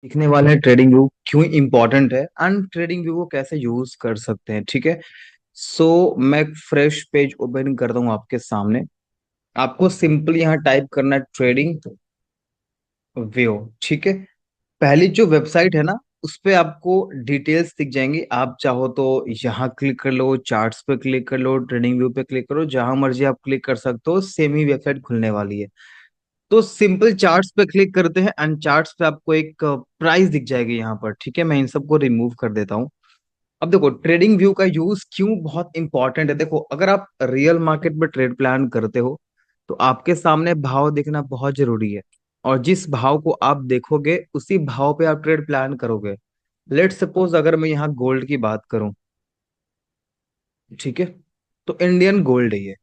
सीखने वाले हैं ट्रेडिंग व्यू क्यों इंपॉर्टेंट है एंड ट्रेडिंग व्यू को कैसे यूज कर सकते हैं। ठीक है। सो मैं एक फ्रेश पेज ओपन करता हूँ आपके सामने। आपको सिंपली यहाँ टाइप करना है ट्रेडिंग व्यू। ठीक है। पहली जो वेबसाइट है ना, उस पे आपको डिटेल्स दिख जाएंगी। आप चाहो तो यहाँ क्लिक कर लो, चार्ट्स पे क्लिक कर लो, ट्रेडिंग व्यू पे क्लिक करो, जहां मर्जी आप क्लिक कर सकते हो। सेम ही वेबसाइट खुलने वाली है। तो सिंपल चार्ट्स पे क्लिक करते हैं एंड चार्ट्स पे आपको एक प्राइस दिख जाएगी यहाँ पर। ठीक है, मैं इन सबको रिमूव कर देता हूँ। अब देखो ट्रेडिंग व्यू का यूज क्यों बहुत इंपॉर्टेंट है। देखो अगर आप रियल मार्केट में ट्रेड प्लान करते हो तो आपके सामने भाव देखना बहुत जरूरी है। और जिस भाव को आप देखोगे उसी भाव पे आप ट्रेड प्लान करोगे। लेट सपोज अगर मैं यहाँ गोल्ड की बात करूं, ठीक है, तो इंडियन गोल्ड है ये।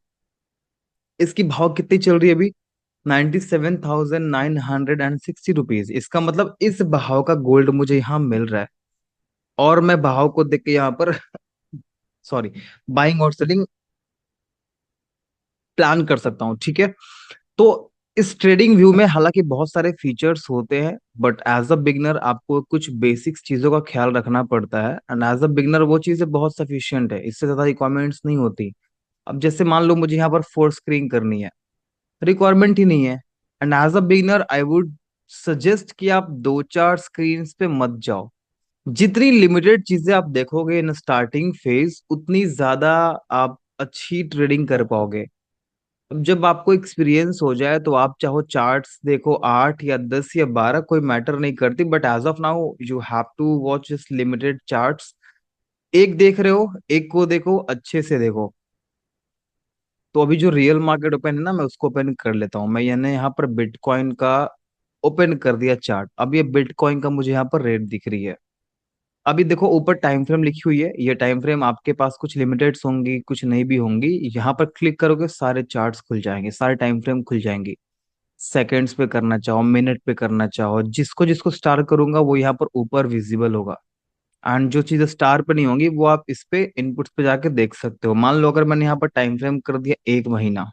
इसकी भाव कितनी चल रही है अभी? 97,960 रुपीज। इसका मतलब इस भाव का गोल्ड मुझे यहाँ मिल रहा है। और मैं भाव को देख के यहाँ पर सॉरी, बाइंग और सेलिंग प्लान कर सकता हूँ। ठीक है। तो इस ट्रेडिंग व्यू में हालांकि बहुत सारे फीचर्स होते हैं, बट एज अ बिगनर आपको कुछ बेसिक्स चीजों का ख्याल रखना पड़ता है। एंड एज अ बिगनर वो चीजें बहुत सफिशियंट है, इससे ज्यादा रिक्वायरमेंट्स नहीं होती। अब जैसे मान लो मुझे यहाँ पर फोर स्क्रीन करनी है, रिक्वायरमेंट ही नहीं है। And as a beginner I would suggest कि आप दो चार स्क्रीन पे मत जाओ। जितनी लिमिटेड चीजें आप देखोगे इन स्टार्टिंग फेज, उतनी ज्यादा आप अच्छी ट्रेडिंग कर पाओगे। अब जब आपको एक्सपीरियंस हो जाए तो आप चाहो चार्ट्स देखो 8 या 10 या 12, कोई मैटर नहीं करती, but as of now you have to watch this limited charts. एक देख रहे हो, एक को देखो, अच्छे से देखो। तो अभी जो रियल मार्केट ओपन है ना, मैं उसको ओपन कर लेता हूँ। मैं यानी यहाँ पर बिटकॉइन का ओपन कर दिया चार्ट। अब ये बिटकॉइन का मुझे यहाँ पर रेट दिख रही है। अभी देखो ऊपर टाइम फ्रेम लिखी हुई है। ये टाइम फ्रेम आपके पास कुछ लिमिटेड्स होंगी, कुछ नहीं भी होंगी। यहाँ पर क्लिक करोगे सारे चार्ट्स खुल जाएंगे, सारे टाइम फ्रेम खुल जाएंगे। सेकंड्स पे करना चाहो, मिनट पे करना चाहो, जिसको जिसको स्टार करूंगा वो यहाँ पर ऊपर विजिबल होगा। एंड जो चीजें स्टार पे नहीं होंगी वो आप इस पे इनपुट्स पे जाके देख सकते हो। मान लो अगर मैंने यहाँ पर टाइम फ्रेम कर दिया 1 महीना,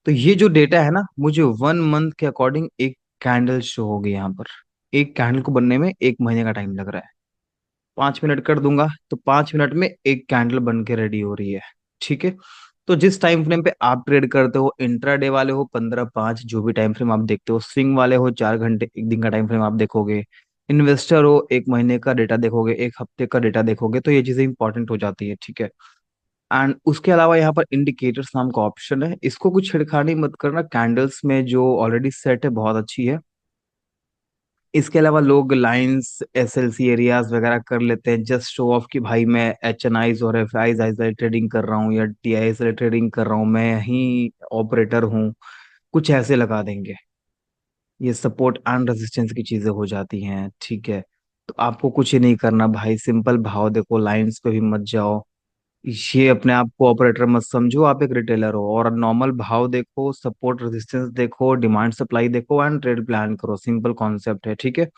तो ये जो डेटा है ना, मुझे 1 मंथ के अकॉर्डिंग एक कैंडल शो होगी यहाँ पर। एक कैंडल को बनने में 1 महीने का टाइम लग रहा है। 5 मिनट कर दूंगा तो 5 मिनट में एक कैंडल बन के रेडी हो रही है। ठीक है। तो जिस टाइम फ्रेम पे आप ट्रेड करते हो, इंट्राडे वाले हो 15-5, जो भी टाइम फ्रेम आप देखते हो, स्विंग वाले हो 4 घंटे, एक दिन का टाइम फ्रेम आप देखोगे, इन्वेस्टर हो 1 महीने का डेटा देखोगे, एक हफ्ते का डेटा देखोगे, तो ये चीजें इंपॉर्टेंट हो जाती है। ठीक है। एंड उसके अलावा यहाँ पर इंडिकेटर्स नाम का ऑप्शन है, इसको कुछ छिड़खानी मत करना। कैंडल्स में जो ऑलरेडी सेट है बहुत अच्छी है। इसके अलावा लोग लाइंस एसएलसी एरियाज वगैरह कर लेते हैं जस्ट शो ऑफ कि भाई मैं एचएनआईज और एफआईज वाले ट्रेडिंग कर रहा हूँ या टीआई वाले ट्रेडिंग कर रहा हूँ, मैं ही ऑपरेटर हूँ। कुछ ऐसे लगा देंगे। ये सपोर्ट एंड रेजिस्टेंस की चीजें हो जाती हैं। ठीक है। तो आपको कुछ ही नहीं करना भाई, सिंपल भाव देखो, लाइंस पे भी मत जाओ। ये अपने आप को ऑपरेटर मत समझो, आप एक रिटेलर हो। और नॉर्मल भाव देखो, सपोर्ट रेजिस्टेंस देखो, डिमांड सप्लाई देखो एंड ट्रेड प्लान करो। सिंपल कॉन्सेप्ट है। ठीक है।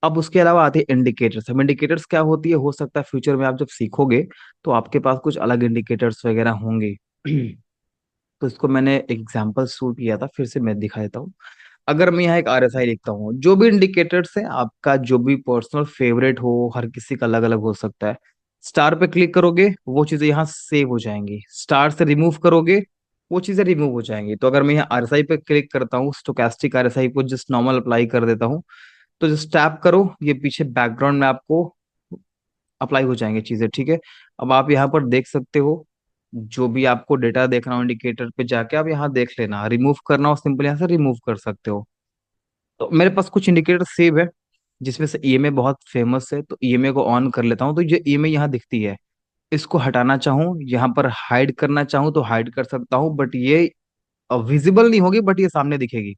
अब उसके अलावा आते हैं इंडिकेटर्स। हम इंडिकेटर्स क्या होती है, हो सकता है फ्यूचर में आप जब सीखोगे तो आपके पास कुछ अलग इंडिकेटर्स वगैरह होंगे। तो इसको मैंने एग्जांपल शूट किया था, फिर से मैं दिखा देता हूँ। अगर मैं यहाँ एक आरएसआई लिखता हूँ, जो भी इंडिकेटर्स है आपका जो भी पर्सनल फेवरेट हो, हर किसी का अलग अलग हो सकता है। स्टार पे क्लिक करोगे वो चीजें यहाँ सेव हो जाएंगी, स्टार से रिमूव करोगे वो चीजें रिमूव हो जाएंगी। तो अगर मैं यहाँ आरएसआई पे क्लिक करता हूँ, स्टोकेस्टिक आरएसआई को जस्ट नॉर्मल अप्लाई कर देता हूँ, तो जस्ट टैप करो, ये पीछे बैकग्राउंड में आपको अप्लाई हो जाएंगे चीजें। ठीक है। अब आप यहाँ पर देख सकते हो, जो भी आपको डेटा देखना हो इंडिकेटर पे जाके आप यहाँ देख लेना। रिमूव करना हो सिंपल यहाँ से रिमूव कर सकते हो। तो मेरे पास कुछ इंडिकेटर सेव है, जिसमें से ईएमए बहुत फेमस है, तो ईएमए को ऑन कर लेता हूँ। तो ये ईएमए यहाँ दिखती है, इसको हटाना चाहूँ, यहाँ पर हाइड करना चाहूँ तो हाइड कर सकता हूँ, बट ये विजिबल नहीं होगी, बट ये सामने दिखेगी।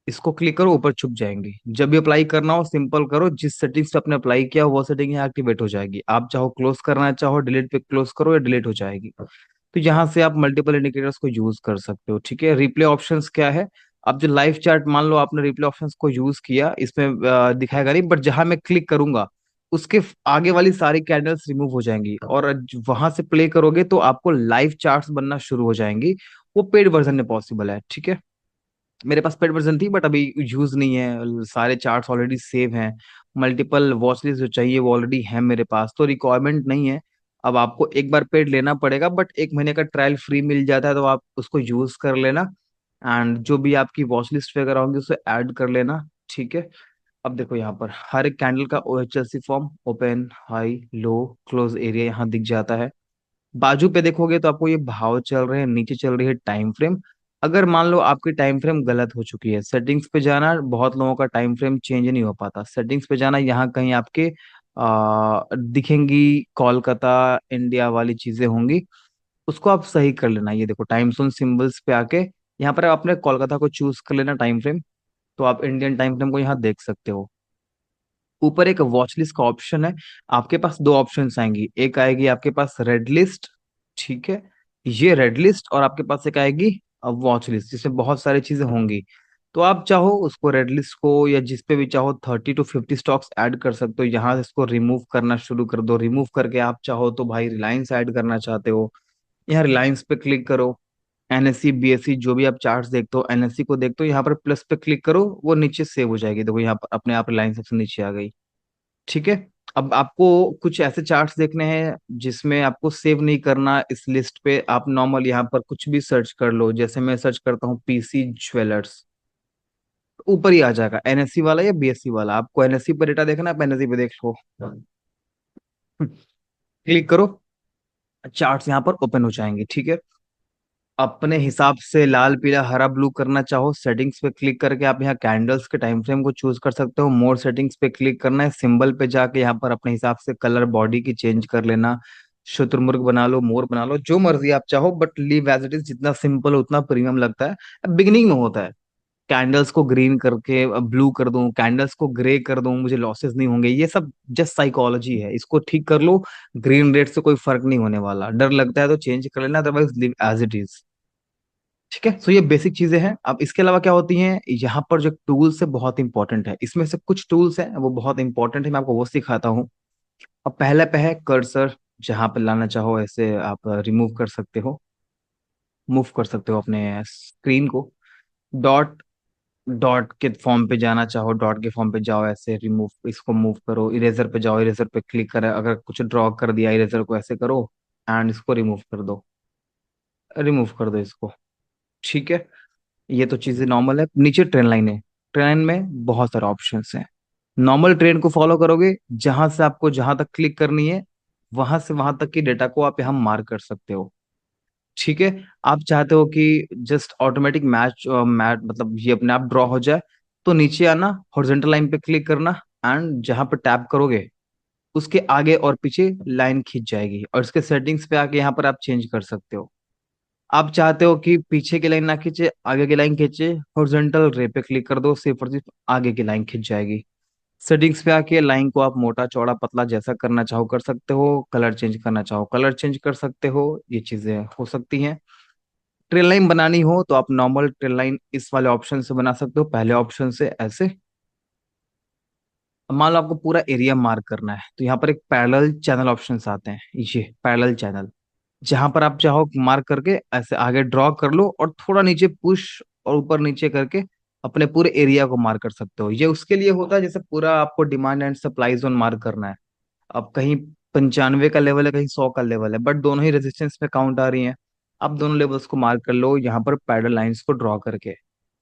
इसको क्लिक करो, ऊपर छुप जाएंगी। जब भी अप्लाई करना हो सिंपल करो, जिस सेटिंग्स पे आपने अप्लाई किया हो वो सेटिंग यहाँ एक्टिवेट हो जाएगी। आप चाहो क्लोज करना चाहो डिलीट पे क्लोज करो या डिलीट हो जाएगी। तो यहाँ से आप मल्टीपल इंडिकेटर्स को यूज कर सकते हो। ठीक है। रिप्ले ऑप्शंस क्या है? अब जो लाइव चार्ट, मान लो आपने रिप्ले ऑप्शंस को यूज किया, इसमें दिखाएगा नहीं, बट जहां मैं क्लिक करूंगा उसके आगे वाली सारी कैंडल्स रिमूव हो जाएंगी। और वहां से प्ले करोगे तो आपको लाइव चार्ट्स बनना शुरू हो जाएंगी। वो पेड वर्जन में पॉसिबल है। ठीक है। मेरे पास पेड वर्जन थी बट अभी यूज नहीं है, सारे चार्ट्स ऑलरेडी सेव हैं। मल्टीपल वॉच लिस्ट जो चाहिए वो ऑलरेडी है मेरे पास, तो रिक्वायरमेंट नहीं है। अब आपको एक बार पेड लेना पड़ेगा, बट 1 महीने का ट्रायल फ्री मिल जाता है, तो आप उसको यूज कर लेना। एंड जो भी आपकी वॉच लिस्ट वगैरह होंगी उसे ऐड कर लेना। ठीक है। अब देखो यहाँ पर हर एक कैंडल का OHLC फॉर्म, ओपन, हाई, लो, क्लोज एरिया यहाँ दिख जाता है। बाजू पे देखोगे तो आपको ये भाव चल रहे हैं, नीचे चल रही है टाइम फ्रेम। अगर मान लो आपकी टाइम फ्रेम गलत हो चुकी है, सेटिंग्स पे जाना, बहुत लोगों का टाइम फ्रेम चेंज नहीं हो पाता, सेटिंग्स पे जाना, यहाँ कहीं आपके दिखेंगी कोलकाता इंडिया वाली चीजें होंगी, उसको आप सही कर लेना। ये देखो टाइम जोन सिंबल्स पे आके यहाँ पर आप अपने कोलकाता को चूज कर लेना टाइम फ्रेम, तो आप इंडियन टाइम फ्रेम को यहाँ देख सकते हो। ऊपर एक वॉच लिस्ट का ऑप्शन है, आपके पास दो ऑप्शंस आएंगी, एक आएगी आपके पास रेड लिस्ट, ठीक है, ये रेड लिस्ट, और आपके पास एक आएगी वॉच लिस्ट जिसमें बहुत सारी चीजें होंगी। तो आप चाहो उसको रेड लिस्ट को, या जिस पे भी चाहो 30 to 50 स्टॉक्स ऐड कर सकते हो, यहाँ से इसको रिमूव करना शुरू कर दो। रिमूव करके आप चाहो तो भाई रिलायंस ऐड करना चाहते हो, यहाँ रिलायंस पे क्लिक करो। NSE BSE जो भी आप चार्ट्स देखते हो, NSE को देखते हो, यहाँ पर प्लस पे क्लिक करो, वो नीचे सेव हो जाएगी। देखो यहाँ पर अपने आप रिलायंस सबसे नीचे आ गई। ठीक है। अब आपको कुछ ऐसे चार्ट्स देखने हैं जिसमें आपको सेव नहीं करना इस लिस्ट पे, आप नॉर्मल यहाँ पर कुछ भी सर्च कर लो, जैसे मैं सर्च करता हूँ PC ज्वेलर्स, ऊपर ही आ जाएगा NSE वाला या BSE वाला। आपको NSE पे डेटा देखना है, आप NSE पे देख लो, क्लिक करो, चार्ट्स यहाँ पर ओपन हो जाएंगे। ठीक है। अपने हिसाब से लाल पीला हरा ब्लू करना चाहो, सेटिंग्स पे क्लिक करके आप यहाँ कैंडल्स के टाइम फ्रेम को चूज कर सकते हो। मोर सेटिंग्स पे क्लिक करना है, सिंबल पे जाके यहाँ पर अपने हिसाब से कलर बॉडी की चेंज कर लेना, शुतुरमुर्ग बना लो, मोर बना लो, जो मर्जी आप चाहो, but leave as it is. जितना सिंपल उतना प्रीमियम लगता है, बिगिनिंग में होता है। कैंडल्स को ग्रीन करके ब्लू कर दूं, कैंडल्स को ग्रे कर दूं, मुझे लॉसेस नहीं होंगे, ये सब जस्ट साइकोलॉजी है, इसको ठीक कर लो। ग्रीन रेट से कोई फर्क नहीं होने वाला, डर लगता है तो चेंज कर लेना, otherwise live as it is. ठीक है। सो ये बेसिक चीजें हैं। अब इसके अलावा क्या होती हैं, यहाँ पर जो टूल्स है बहुत इंपॉर्टेंट है, इसमें से कुछ टूल्स हैं वो बहुत इंपॉर्टेंट है, मैं आपको वो सिखाता हूँ। अब पहले पे है कर्सर, जहां पे लाना चाहो ऐसे आप रिमूव कर सकते हो, मूव कर सकते हो अपने स्क्रीन को। डॉट, डॉट के फॉर्म पे जाना चाहो, डॉट के फॉर्म पे जाओ, ऐसे रिमूव, इसको मूव करो। इरेजर पे जाओ, इरेजर पे क्लिक करें, अगर कुछ ड्रॉ कर दिया इरेजर को ऐसे करो, एंड इसको रिमूव कर दो, रिमूव कर दो इसको। ठीक है। ये तो चीजें नॉर्मल है। नीचे ट्रेन लाइन है, ट्रेन में बहुत सारे ऑप्शंस हैं। नॉर्मल ट्रेन को फॉलो करोगे, जहां से आपको जहां तक क्लिक करनी है, वहां से वहां तक की डेटा को आप यहाँ मार्क कर सकते हो। ठीक है। आप चाहते हो कि जस्ट ऑटोमेटिक मैच मैच मतलब ये अपने आप ड्रॉ हो जाए, तो नीचे आना, हॉरिजॉन्टल लाइन पे क्लिक करना, एंड जहां पे टैप करोगे उसके आगे और पीछे लाइन खींच जाएगी, और इसके सेटिंग्स पे आके यहाँ पर आप चेंज कर सकते हो। आप चाहते हो कि पीछे की लाइन ना खींचे, आगे की लाइन खींचे, हॉरिजॉन्टल रे पे क्लिक कर दो, सिर्फ और सिर्फ आगे की लाइन खींच जाएगी। सेटिंग्स पे आके लाइन को आप मोटा चौड़ा पतला जैसा करना चाहो कर सकते हो, कलर चेंज करना चाहो कलर चेंज कर सकते हो, ये चीजें हो सकती हैं। ट्रेन लाइन बनानी हो तो आप नॉर्मल ट्रेन लाइन इस वाले ऑप्शन से बना सकते हो, पहले ऑप्शन से ऐसे। अब मान लो आपको पूरा एरिया मार्क करना है, तो यहाँ पर एक पैरेलल चैनल ऑप्शन आते हैं, ये पैरेलल चैनल, जहां पर आप चाहो मार्क करके ऐसे आगे ड्रॉ कर लो, और थोड़ा नीचे पुश और ऊपर नीचे करके अपने पूरे एरिया को मार्क कर सकते हो। ये उसके लिए होता है जैसे पूरा आपको demand and supply zone mark करना है। अब कहीं 95 का लेवल है, कहीं 100 का लेवल है, बट दोनों ही रेजिस्टेंस पे काउंट आ रही हैं। आप दोनों लेवल्स को मार्क कर लो यहाँ पर पैडल लाइंस को ड्रॉ करके।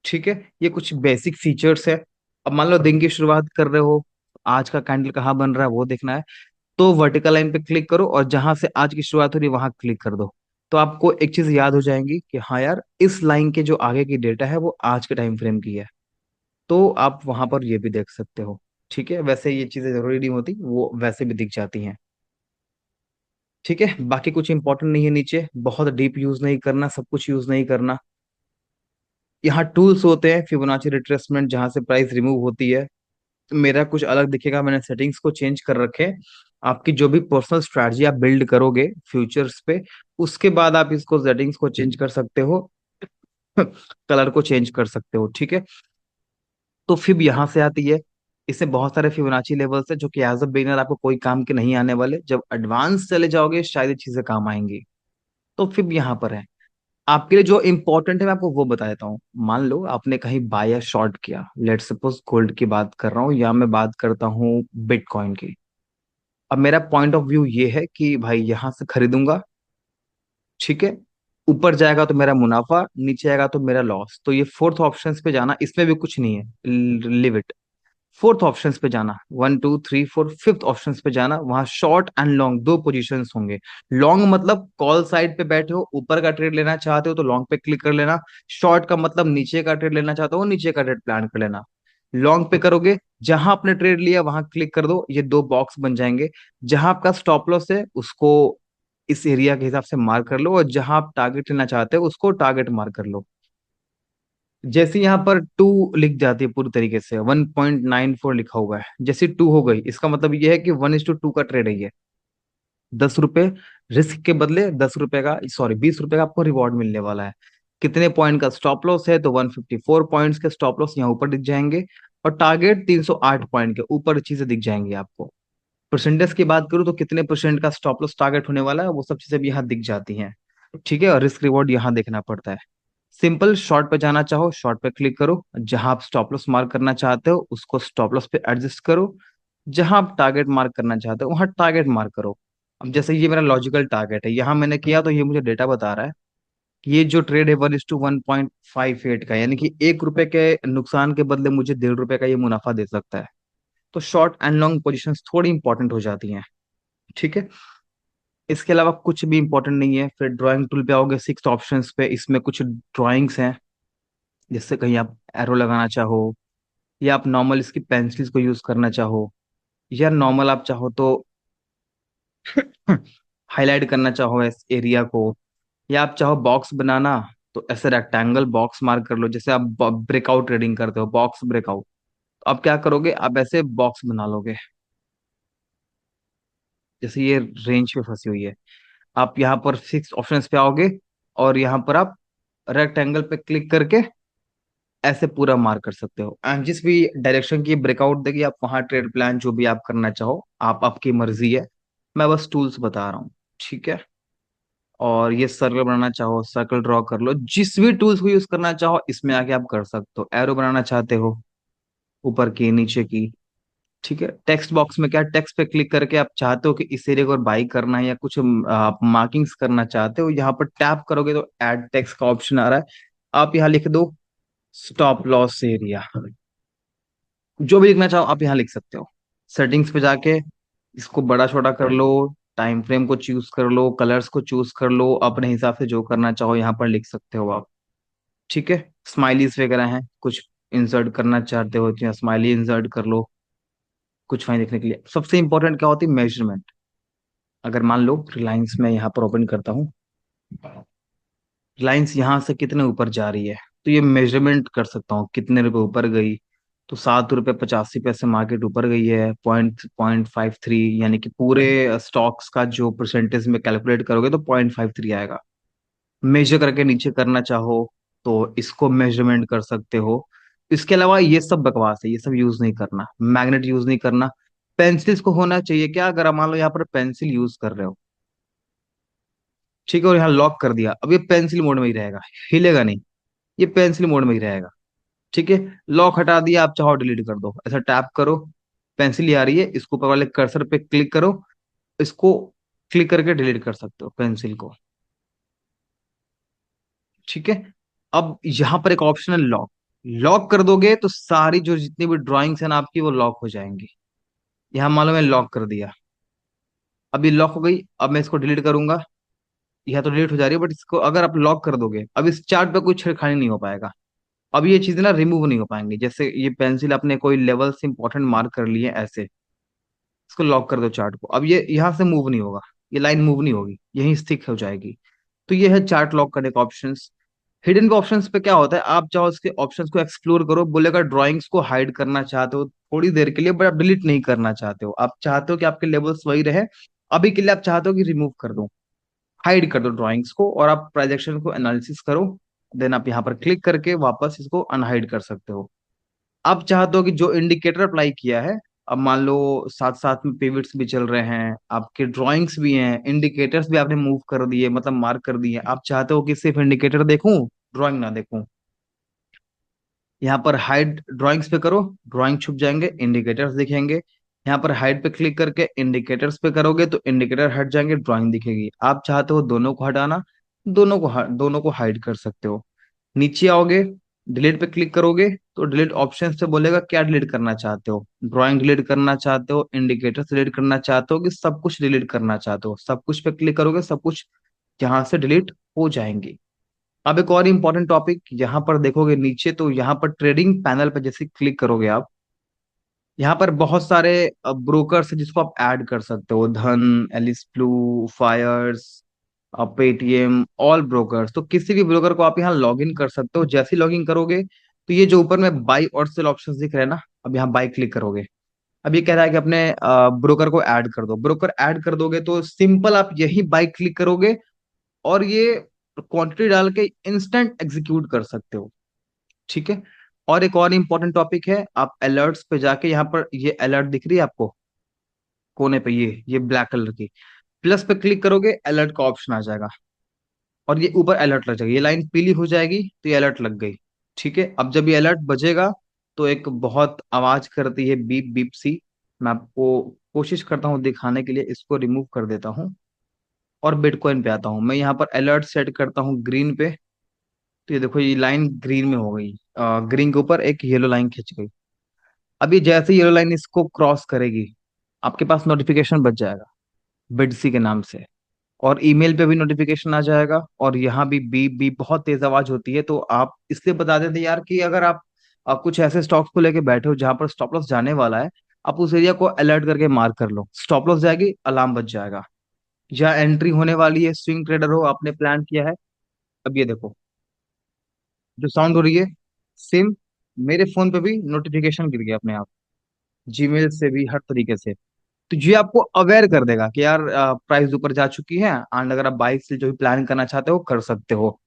ठीक है। ये कुछ बेसिक फीचर्स है। अब मान लो दिन की शुरुआत कर रहे हो, आज का कैंडल कहाँ बन रहा है वो देखना है, तो वर्टिकल लाइन पे क्लिक करो, और जहां से आज की शुरुआत हो रही है वहां क्लिक कर दो। तो आपको एक चीज याद हो जाएंगी कि हाँ यार, इस लाइन के जो आगे की डेटा है वो आज के टाइम फ्रेम की है, तो आप वहां पर ये भी देख सकते हो। ठीक है। वैसे ये चीजें जरूरी नहीं होती, वो वैसे भी दिख जाती हैं। ठीक है। बाकी कुछ इंपॉर्टेंट नहीं है, नीचे बहुत डीप यूज नहीं करना, सब कुछ यूज नहीं करना। यहाँ टूल्स होते हैं, फिबोनाची रिट्रेसमेंट, जहां से प्राइस रिमूव होती है। मेरा कुछ अलग दिखेगा, मैंने सेटिंग्स को चेंज कर रखे हैं। आपकी जो भी पर्सनल स्ट्रैटेजी आप बिल्ड करोगे फ्यूचर्स पे, उसके बाद आप इसको सेटिंग्स को चेंज कर सकते हो, कलर को चेंज कर सकते हो। ठीक है। तो फिब यहाँ से आती है, इसमें बहुत सारे फिबोनाची लेवल्स है जो कि एज अ बिगिनर आपको कोई काम के नहीं आने वाले, जब एडवांस चले जाओगे शायद ये चीजें काम आएंगी। तो फिब यहाँ पर है। आपके लिए जो इंपॉर्टेंट है मैं आपको वो बता देता हूँ। मान लो आपने कहीं बाय या शॉर्ट किया, लेट सपोज गोल्ड की बात कर रहा हूँ या मैं बात करता हूँ बिटकॉइन की। अब मेरा पॉइंट ऑफ व्यू ये है कि भाई यहां से खरीदूंगा, ठीक है, ऊपर जाएगा तो मेरा मुनाफा, नीचे आएगा तो मेरा लॉस। तो ये फोर्थ ऑप्शन पे जाना, इसमें भी कुछ नहीं है, लिव इट। फोर्थ ऑप्शंस पे जाना, 1 2 3 4 फिफ्थ ऑप्शंस पे जाना, वहां शॉर्ट एंड लॉन्ग दो पोजीशंस होंगे। लॉन्ग मतलब कॉल साइड पे बैठे हो, ऊपर का ट्रेड लेना चाहते हो तो लॉन्ग पे क्लिक कर लेना। शॉर्ट का मतलब नीचे का ट्रेड लेना चाहते हो, नीचे का ट्रेड प्लान कर लेना। लॉन्ग पे करोगे, जहां आपने ट्रेड लिया वहां क्लिक कर दो, ये दो बॉक्स बन जाएंगे। जहां आपका स्टॉप लॉस है उसको इस एरिया के हिसाब से मार्क कर लो, और जहां आप टारगेट लेना चाहते हो उसको टारगेट मार्क कर लो। जैसे यहाँ पर टू लिख जाती है पूरी तरीके से, 1.94 लिखा हुआ है, जैसे टू हो गई इसका मतलब ये है कि 1:2 का ट्रेड है ये। 10 रुपए रिस्क के बदले 10 रुपए का, सॉरी 20 रुपए का आपको रिवॉर्ड मिलने वाला है। कितने पॉइंट का स्टॉप लॉस है, तो 154 पॉइंट्स के स्टॉप लॉस यहाँ ऊपर दिख जाएंगे। और टारगेट 308 पॉइंट के ऊपर चीजें दिख जाएंगी आपको। परसेंटेज की बात करूँ तो कितने परसेंट का स्टॉप लॉस टारगेट होने वाला है, वो सब चीजें भी यहाँ दिख जाती हैं। ठीक है, और रिस्क रिवॉर्ड यहाँ देखना पड़ता है। सिंपल, शॉर्ट पे जाना चाहो शॉर्ट पे क्लिक करो, जहां आप स्टॉप लॉस मार्क करना चाहते हो उसको स्टॉप लॉस पे एडजस्ट करो, जहां आप टारगेट मार्क करना चाहते हो वहां टारगेट मार्क करो। अब जैसे ये मेरा लॉजिकल टारगेट है, यहाँ मैंने किया तो ये मुझे डेटा बता रहा है कि ये जो ट्रेड है 1:1.58 का, यानी कि 1 रुपए के नुकसान के बदले मुझे 1.5 रुपए का ये मुनाफा दे सकता है। तो शॉर्ट एंड लॉन्ग पोजिशन थोड़ी इंपॉर्टेंट हो जाती हैं। ठीक है, इसके अलावा कुछ भी इंपॉर्टेंट नहीं है। फिर ड्राइंग टूल पे आओगे, सिक्स ऑप्शंस पे, इसमें कुछ ड्राइंग्स हैं। जिससे कहीं आप एरो लगाना चाहो, या आप नॉर्मल इसकी पेंसिल्स को यूज करना चाहो, या नॉर्मल आप चाहो तो हाईलाइट करना चाहो इस एरिया को, या आप चाहो बॉक्स बनाना, तो ऐसे रेक्टेंगल बॉक्स मार्क कर लो। जैसे आप ब्रेकआउट ट्रेडिंग करते हो, बॉक्स ब्रेकआउट, तो आप क्या करोगे, आप ऐसे बॉक्स बना लोगे। जैसे ये रेंज पे फंसी हुई है, आप यहाँ पर सिक्स ऑप्शंस पे आओगे, और यहाँ पर आप रेक्टेंगल पे क्लिक करके ऐसे पूरा मार्क कर सकते हो। एंड जिस भी डायरेक्शन की ब्रेकआउट देगी आप वहां ट्रेड प्लान जो भी आप करना चाहो, आप आपकी मर्जी है। मैं बस टूल्स बता रहा हूँ, ठीक है। और ये सर्कल बनाना चाहो सर्कल ड्रॉ कर लो, जिस भी टूल्स को यूज करना चाहो इसमें आके आप कर सकते हो। एरो बनाना चाहते हो ऊपर की नीचे की, ठीक है। टेक्स्ट बॉक्स में क्या, टेक्स्ट पे क्लिक करके आप चाहते हो कि इस एरिया को बाई करना है या कुछ आप मार्किंग्स करना चाहते हो, यहाँ पर टैप करोगे तो ऐड टेक्स्ट का ऑप्शन आ रहा है। आप यहाँ लिख दो स्टॉप लॉस एरिया, जो भी लिखना चाहो आप यहाँ लिख सकते हो। सेटिंग्स पे जाके इसको बड़ा छोटा कर लो, टाइम फ्रेम को चूज कर लो, कलर्स को चूज कर लो, अपने हिसाब से जो करना चाहो यहाँ पर लिख सकते हो आप। ठीक है, स्माइलीज वगैरह हैं, कुछ इंसर्ट करना चाहते हो तो स्माइली इंसर्ट कर लो, कुछ फाइन देखने के लिए। सबसे इंपॉर्टेंट क्या होती है, मेजरमेंट। अगर मान लो रिलायंस में यहाँ पर ओपन करता हूँ, लाइंस यहाँ से कितने ऊपर जा रही है, तो ये मेजरमेंट कर सकता हूँ कितने रुपए ऊपर गई। तो 7 रुपये 85 पैसे मार्केट ऊपर गई है, 0.53, यानी कि पूरे स्टॉक्स का जो परसेंटेज में कैलकुलेट करोगे तो 0.53 आएगा। मेजर करके नीचे करना चाहो तो इसको मेजरमेंट कर सकते हो। इसके अलावा ये सब बकवास है, ये सब यूज नहीं करना, मैग्नेट यूज नहीं करना। पेंसिल्स को होना चाहिए क्या, अगर आप मान लो यहाँ पर पेंसिल यूज कर रहे हो, ठीक है, और यहाँ लॉक कर दिया, अब ये पेंसिल मोड में ही रहेगा, हिलेगा नहीं, ये पेंसिल मोड में ही रहेगा। ठीक है, लॉक हटा दिया, आप चाहो डिलीट कर दो, ऐसा टैप करो, पेंसिल ही आ रही है, इसको ऊपर वाले कर्सर पे क्लिक करो, इसको क्लिक करके डिलीट कर सकते हो पेंसिल को। ठीक है, अब यहाँ पर एक ऑप्शन है लॉक। लॉक कर दोगे तो सारी जो जितनी भी ड्राइंग्स है ना आपकी वो लॉक हो जाएंगी। यहाँ मान लो मैं लॉक कर दिया, अब ये लॉक हो गई, अब मैं इसको डिलीट करूंगा, यह तो डिलीट हो जा रही है, बट इसको अगर आप लॉक कर दोगे अब इस चार्ट पे कोई छेड़खानी नहीं हो पाएगा। अब ये चीजें ना रिमूव नहीं हो पाएंगी, जैसे ये पेंसिल अपने कोई लेवल से इंपॉर्टेंट मार्क कर लिए ऐसे, इसको लॉक कर दो चार्ट को, अब ये यहाँ से मूव नहीं होगा, ये लाइन मूव नहीं होगी, यहीं स्टिक हो जाएगी। तो ये है चार्ट लॉक करने का ऑप्शंस। हिडन के ऑप्शंस पे क्या होता है, आप चाहो इसके ऑप्शंस को एक्सप्लोर करो, बोलेगा ड्राइंग्स को हाइड करना चाहते हो थोड़ी देर के लिए, बट आप डिलीट नहीं करना चाहते हो, आप चाहते हो कि आपके लेवल्स वही रहे। अभी के लिए आप चाहते हो कि रिमूव कर दो, हाइड कर दो ड्राइंग्स को, और आप प्रोजेक्शन को एनालिसिस करो। देन आप यहाँ पर क्लिक करके वापस इसको अनहाइड कर सकते हो। आप चाहते हो कि जो इंडिकेटर अप्लाई किया है अब मान लो साथ साथ में पिवट्स भी चल रहे हैं, आपके ड्राइंग्स भी हैं, इंडिकेटर्स भी आपने मूव कर दिए, मतलब मार्क कर दिए। आप चाहते हो कि सिर्फ इंडिकेटर देखूं, ड्राइंग ना देखूं, यहाँ पर हाइड ड्राइंग्स पे करो, ड्राइंग छुप जाएंगे, इंडिकेटर्स दिखेंगे। यहाँ पर हाइड पे क्लिक करके इंडिकेटर्स पे करोगे तो इंडिकेटर हट जाएंगे, ड्राइंग दिखेगी। आप चाहते हो दोनों को हटाना, दोनों को हाइड कर सकते हो। नीचे आओगे, डिलीट पे क्लिक करोगे तो डिलीट ऑप्शन से बोलेगा क्या डिलीट करना चाहते हो, ड्राइंग डिलीट करना चाहते हो, इंडिकेटर्स डिलीट करना चाहते हो, कि सब कुछ डिलीट करना चाहते हो। सब कुछ पे क्लिक करोगे, सब कुछ यहाँ से डिलीट हो जाएंगी। अब एक और इम्पोर्टेंट टॉपिक, यहाँ पर देखोगे नीचे तो यहाँ पर ट्रेडिंग पैनल पे जैसे क्लिक करोगे आप, यहाँ पर बहुत सारे ब्रोकर्स है जिसको आप ऐड कर सकते हो, Dhan, Alice Blue, Fyers, Paytm, all brokers. तो किसी भी ब्रोकर को आप यहाँ लॉग इन कर सकते हो। जैसे ही लॉग इन करोगे तो ये जो ऊपर में बाई और सेल ऑप्शंस दिख रहे हैं ना, अब यहाँ बाई क्लिक करोगे। अब ये कह रहा है कि अपने ब्रोकर को ऐड कर दो। ब्रोकर ऐड कर दोगे तो सिंपल आप यही बाई क्लिक करोगे और ये क्वांटिटी डाल के इंस्टेंट एग्जीक्यूट कर सकते हो। ठीक है। और एक और इंपॉर्टेंट टॉपिक है, आप अलर्ट्स पे जाके यहाँ पर ये अलर्ट दिख रही है आपको कोने पे, ये ब्लैक कलर की, प्लस पे क्लिक करोगे अलर्ट का ऑप्शन आ जाएगा और ये ऊपर अलर्ट लग जाएगा। ये लाइन पीली हो जाएगी तो ये अलर्ट लग गई। ठीक है। अब जब ये अलर्ट बजेगा तो एक बहुत आवाज करती है बीप बीप सी। मैं आपको कोशिश करता हूँ दिखाने के लिए, इसको रिमूव कर देता हूँ और बिटकॉइन पे आता हूँ। मैं यहाँ पर अलर्ट सेट करता हूँ ग्रीन पे, तो ये देखो ये लाइन ग्रीन में हो गई, ग्रीन के ऊपर एक येलो लाइन खिंच गई। अभी जैसे येलो लाइन इसको क्रॉस करेगी आपके पास नोटिफिकेशन बच जाएगा बिडसी के नाम से, और ईमेल पे भी नोटिफिकेशन आ जाएगा, और यहाँ भी बीप बीप बहुत तेज आवाज होती है। तो आप इसलिए बता देते यार कि अगर आप कुछ ऐसे स्टॉक्स को लेके बैठे हो जहां पर स्टॉप लॉस जाने वाला है, आप उस एरिया को अलर्ट करके मार्क कर लो, स्टॉप लॉस जाएगी, अलार्म बच जाएगा। या एंट्री होने वाली है, स्विंग ट्रेडर हो, आपने प्लान किया है। अब ये देखो जो साउंड हो रही है, सेम मेरे फोन पे भी नोटिफिकेशन गिर गया अपने आप, जीमेल से भी, हर तरीके से। तो ये आपको अवेयर कर देगा कि यार प्राइस ऊपर जा चुकी है, एंड अगर आप बाइक से जो भी प्लान करना चाहते हो कर सकते हो।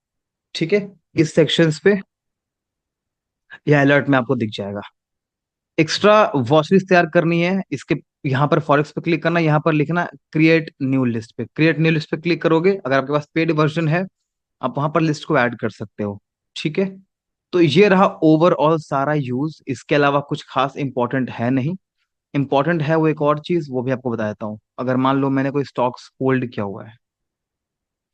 ठीक है। इस सेक्शंस पे यह अलर्ट में आपको दिख जाएगा। एक्स्ट्रा वॉच लिस्ट तैयार करनी है इसके, यहाँ पर फॉरेक्स पे क्लिक करना, यहाँ पर लिखना क्रिएट न्यू लिस्ट पे, क्रिएट न्यू लिस्ट पे क्लिक करोगे। अगर आपके पास पेड वर्जन है आप वहां पर लिस्ट को ऐड कर सकते हो। ठीक है। तो ये रहा ओवरऑल सारा यूज, इसके अलावा कुछ खास इंपॉर्टेंट है नहीं। इंपॉर्टेंट है वो एक और चीज, वो भी आपको बता देता हूँ। अगर मान लो मैंने कोई स्टॉक्स होल्ड किया हुआ है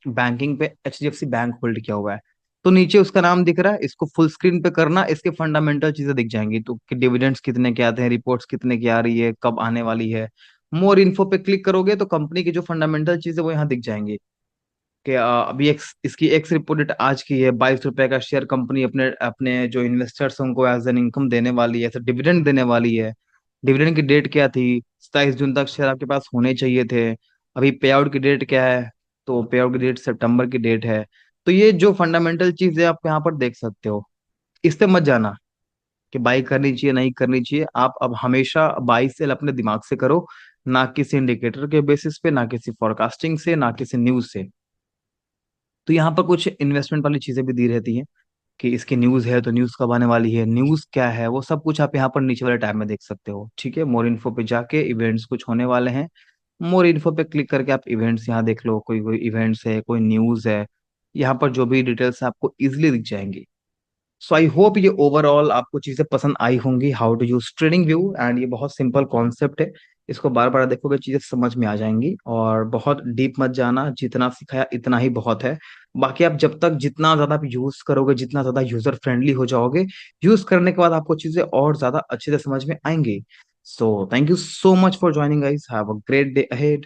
बैंकिंग पे, एचडीएफसी बैंक होल्ड किया हुआ है, तो नीचे उसका नाम दिख रहा है, इसको फुल स्क्रीन पे करना, इसके फंडामेंटल चीजें दिख जाएंगी। तो कि डिविडेंड्स कितने के आते हैं, रिपोर्ट्स कितने की आ रही है, कब आने वाली है। मोर इन्फो पे क्लिक करोगे तो कंपनी की जो फंडामेंटल चीजें वो यहाँ दिख जाएंगी कि अभी इसकी एक्स रिपोर्टेड आज की है, 22 रुपए का शेयर कंपनी अपने अपने जो इन्वेस्टर्स हैं उनको एज एन इनकम देने वाली है, ऐसे डिविडेंड देने वाली है। डिविडेंड की डेट क्या थी, 27 जून तक शेयर आपके पास होने चाहिए थे। अभी पे आउट की डेट क्या है, तो पे आउट की डेट सितंबर की डेट है। तो ये जो फंडामेंटल चीज है आप यहाँ पर देख सकते हो। इस पे मत जाना कि बाई करनी चाहिए नहीं करनी चाहिए, आप अब हमेशा बाई सेल अपने दिमाग से करो, ना किसी इंडिकेटर के बेसिस पे, ना किसी फोरकास्टिंग से, ना किसी न्यूज से। तो यहाँ पर कुछ इन्वेस्टमेंट वाली चीजें भी दी रहती हैं कि इसकी न्यूज है तो न्यूज कब आने वाली है, न्यूज क्या है, वो सब कुछ आप यहाँ पर नीचे वाले टैब में देख सकते हो। ठीक है। मोर इन्फो पे जाके इवेंट्स कुछ होने वाले हैं, मोर इन्फो पे क्लिक करके आप इवेंट्स यहाँ देख लो, कोई कोई इवेंट्स है, कोई न्यूज है, यहाँ पर जो भी डिटेल्स आपको इजिली दिख जाएंगी। सो आई होप ये ओवरऑल आपको चीजें पसंद आई होंगी, how to use TradingView. And ये बहुत सिंपल कॉन्सेप्ट है, इसको बार बार देखोगे चीजें समझ में आ जाएंगी, और बहुत डीप मत जाना, जितना सिखाया इतना ही बहुत है। बाकी आप जब तक जितना ज्यादा आप यूज करोगे, जितना ज्यादा यूजर फ्रेंडली हो जाओगे, यूज करने के बाद आपको चीजें और ज्यादा अच्छे से समझ में आएंगी। So thank you so much for joining guys, have a great day ahead.